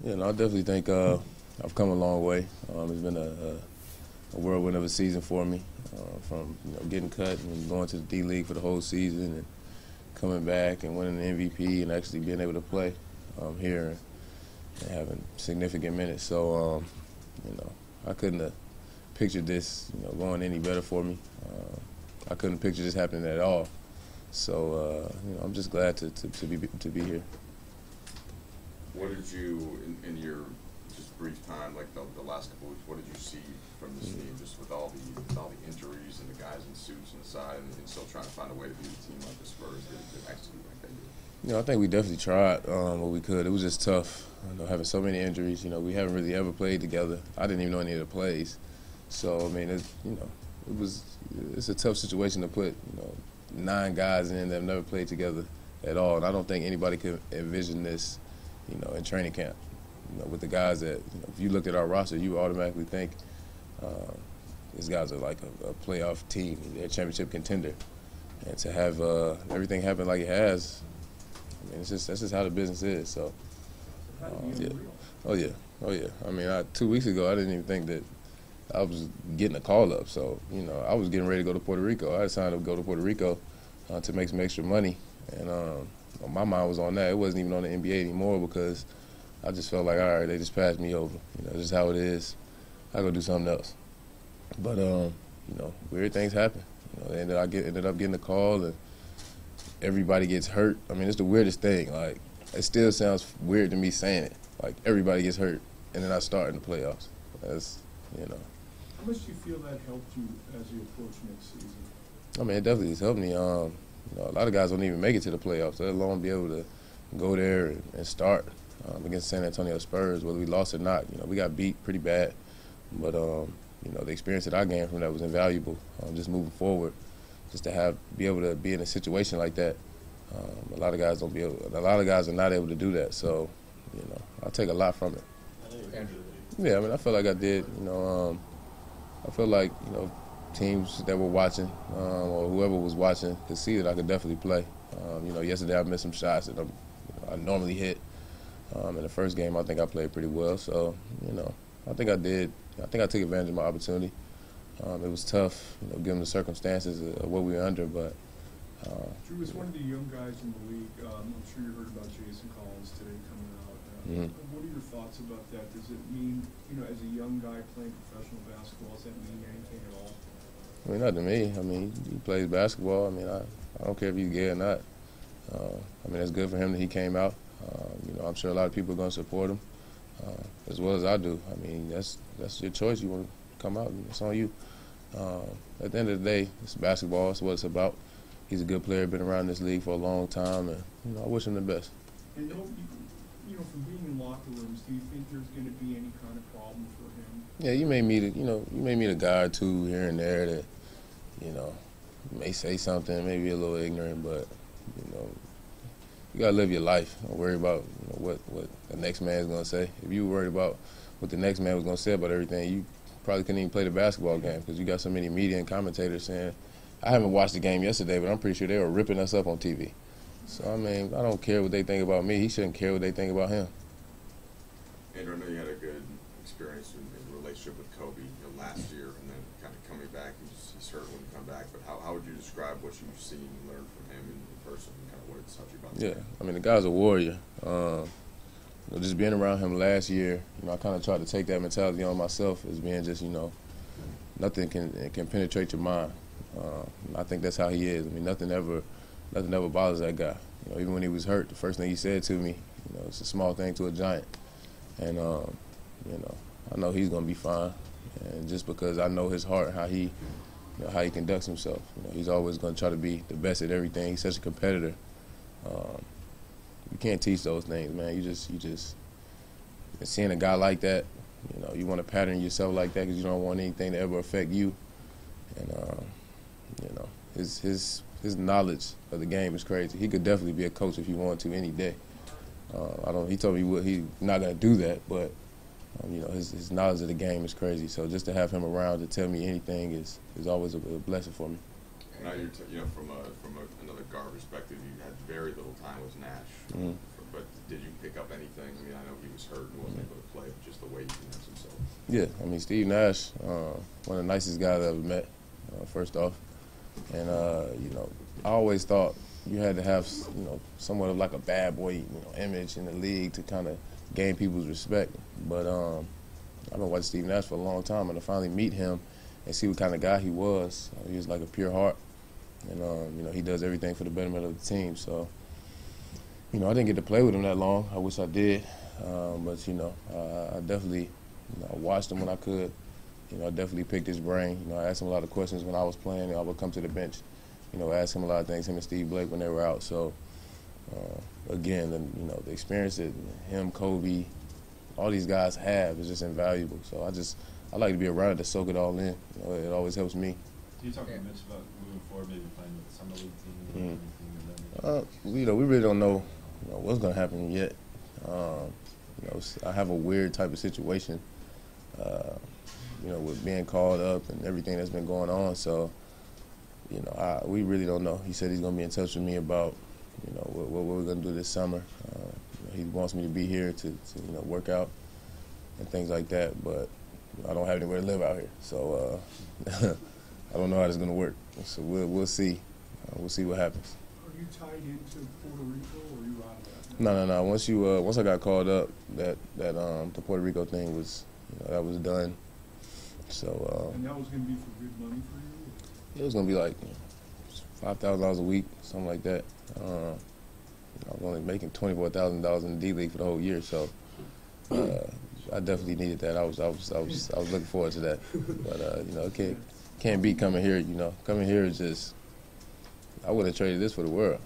Yeah, no, I definitely think I've come a long way. It's been a whirlwind of a season for me, from getting cut and going to the D League for the whole season, and coming back and winning the MVP and actually being able to play here and having significant minutes. So, I couldn't have pictured this going any better for me. I couldn't picture this happening at all. So, I'm just glad to be here. What did you, in your just brief time, like the last couple weeks, what did you see from this team, just with all the injuries and the guys in suits on the side, and still trying to find a way to beat a team like the Spurs that execute like they did? I think we definitely tried what we could. It was just tough, having so many injuries. We haven't really ever played together. I didn't even know any of the plays. So, I mean, it's a tough situation to put, 9 guys in that have never played together at all. And I don't think anybody could envision this, in training camp. With the guys that, if you looked at our roster, you would automatically think these guys are like a playoff team, they're a championship contender. And to have everything happen like it has, I mean, that's just how the business is. So, yeah. Oh yeah. I mean, 2 weeks ago, I didn't even think that I was getting a call up. So, I was getting ready to go to Puerto Rico. I decided to go to Puerto Rico to make some extra money, and my mind was on that. It wasn't even on the NBA anymore because I just felt like, all right, they just passed me over. This is how it is. I go do something else. But weird things happen. I ended up getting a call, and everybody gets hurt. I mean, it's the weirdest thing. Like, it still sounds weird to me saying it. Like, everybody gets hurt, and then I start in the playoffs. That's. How much do you feel that helped you as you approach next season? I mean, it definitely has helped me. A lot of guys don't even make it to the playoffs, let alone be able to go there and start against San Antonio Spurs, whether we lost or not. We got beat pretty bad, but the experience that I gained from that was invaluable. Just moving forward, just to be able to be in a situation like that. A lot of guys are not able to do that. So, I take a lot from it. Yeah, I mean, I felt like I did. I felt like teams that were watching or whoever was watching could see that I could definitely play. Yesterday I missed some shots that I normally hit. In the first game, I think I played pretty well. So, I think I did. I think I took advantage of my opportunity. It was tough, given the circumstances of what we were under, but. Drew, as one of the young guys in the league, I'm sure you heard about Jason Collins today coming out. What are your thoughts about that? Does it mean, as a young guy playing professional basketball, does that mean anything at all? I mean, not to me. I mean, he plays basketball. I mean, I don't care if he's gay or not. I mean, it's good for him that he came out. I'm sure a lot of people are going to support him as well as I do. I mean, that's your choice. You want to come out, it's on you. At the end of the day, it's basketball. That's what it's about. He's a good player, been around this league for a long time, and I wish him the best. And from being in locker rooms, do you think there's going to be any kind of problem for him? Yeah, you may meet a guy or two here and there that, may say something, maybe a little ignorant, but you gotta live your life. Don't worry about what the next man's gonna say. If you were worried about what the next man was gonna say about everything, you probably couldn't even play the basketball game because you got so many media and commentators saying. I haven't watched the game yesterday, but I'm pretty sure they were ripping us up on TV. So, I mean, I don't care what they think about me. He shouldn't care what they think about him. Andrew, I know you had a good experience in the relationship with Kobe last year, and then kind of coming back. He's hurt when you come back. But how would you describe what you've seen and learned from him in person, and kind of what it's taught you about the game? I mean, the guy's a warrior. Just being around him last year, I kind of tried to take that mentality on myself as being just, nothing can penetrate your mind. I think that's how he is. I mean, nothing ever bothers that guy. Even when he was hurt, the first thing he said to me, it's a small thing to a giant. And, I know he's going to be fine. And just because I know his heart, how he conducts himself. He's always going to try to be the best at everything. He's such a competitor. You can't teach those things, man. You just seeing a guy like that, you want to pattern yourself like that because you don't want anything to ever affect you. And, his knowledge of the game is crazy. He could definitely be a coach if he wanted to any day. He told me he's not going to do that, but his knowledge of the game is crazy. So just to have him around to tell me anything is always a blessing for me. Now from another guard perspective, you had very little time with Nash from but did you pick up anything? I mean, I know he was hurt and wasn't able to play, but just the way he conducts himself. Yeah, I mean, Steve Nash, one of the nicest guys I ever met, first off. And, you know, I always thought you had to have, you know, somewhat of like a bad boy, you know, image in the league to kind of gain people's respect. But I've been watching Steve Nash for a long time, and to finally meet him and see what kind of guy he was like a pure heart. And, you know, he does everything for the betterment of the team. So, you know, I didn't get to play with him that long. I wish I did. But, you know, I definitely, you know, watched him when I could. You know, I definitely picked his brain. You know, I asked him a lot of questions when I was playing, and I would come to the bench, you know, ask him a lot of things, him and Steve Blake when they were out. So, again, you know, the experience that him, Kobe, all these guys have is just invaluable. So I like to be around it to soak it all in. You know, it always helps me. Do you talk to Mitch about moving forward, maybe playing with the summer league team or anything of that nature? You know, we really don't know, you know, what's going to happen yet. You know, I have a weird type of situation, you know, with being called up and everything that's been going on. So, you know, we really don't know. He said he's going to be in touch with me about, you know, what we're going to do this summer. You know, he wants me to be here to you know, work out and things like that. But you know, I don't have anywhere to live out here, so I don't know how this is going to work. So we'll see. We'll see what happens. Are you tied into Puerto Rico, or are you out of that? No. Once I got called up, that the Puerto Rico thing was, you know, that was done. So. And that was going to be for good money for you? It was going to be like, you know, $5,000 a week, something like that. I was only making $24,000 in the D League for the whole year, so I definitely needed that. I was looking forward to that. But you know, it can't beat coming here. You know, coming here is just, I would have traded this for the world.